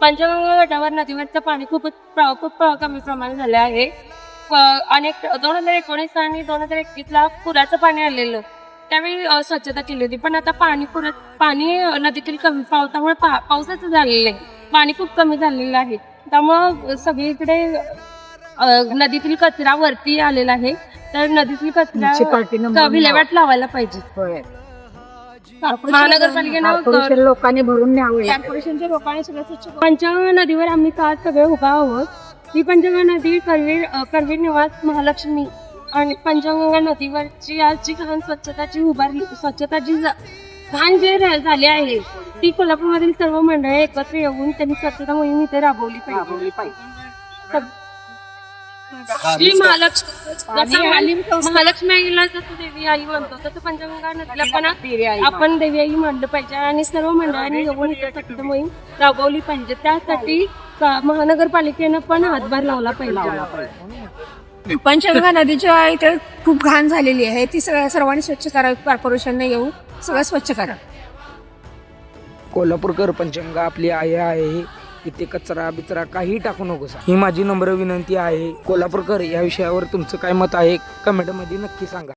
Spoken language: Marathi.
पंचगंगा गटावर नदीवरचं पाणी खूप कमी प्रमाणात झाले आहे. अनेक 2019 आणि 2021ला पुराचं पाणी आलेलं, त्यावेळी स्वच्छता केली होती. पण आता पाणी नदीतील कमी पावसामुळे पावसाचं झालेलं आहे, पाणी खूप कमी झालेलं आहे. त्यामुळं सगळीकडे नदीतील कचरा वरती आलेला आहे. तर नदीतील कचरा विल्हेवाट लावायला पाहिजे. महानगरपालिकेनं लोकांनी भरून न्यावं. कॉर्पोरेशनच्या लोकांनी सगळं स्वच्छ. पंचगंगा नदीवर आम्ही का सगळे उभा आहोत. ही पंचगंगा नदी करवीर निवास महालक्ष्मी आणि पंचगंगा नदीवरची आज जी घाण स्वच्छताची घाण जे झाली आहे ती कोल्हापूरमधील सर्व मंडळे एकत्र येऊन त्यांनी स्वच्छता मोहीम इथे राबवली पाहिजे. जी महालक्ष्मी आईला जसं देवी आई म्हणतो तसं पंचगंगा नदीला पण आपण देवी आई म्हणलं पाहिजे आणि सर्व मंडळांनी येऊन इथे स्वच्छता मोहीम राबवली पाहिजे. त्यासाठी महानगरपालिकेनं पण हातभार लावला पाहिजे. पंचगंगा नदीच्या इथे खूप घाण झालेली आहे, ती सर्वांनी स्वच्छ करावी. कॉर्पोरेशनने येऊन सगळं स्वच्छ करा. कोल्हापूरकर, पंचगंगा आपली आई आहे, इथे कचरा बिचरा काही टाकू नकोस, ही माझी नम्र विनंती आहे. कोल्हापूरकर, या विषयावर तुमचं काय मत आहे कमेंटमध्ये नक्की सांगा.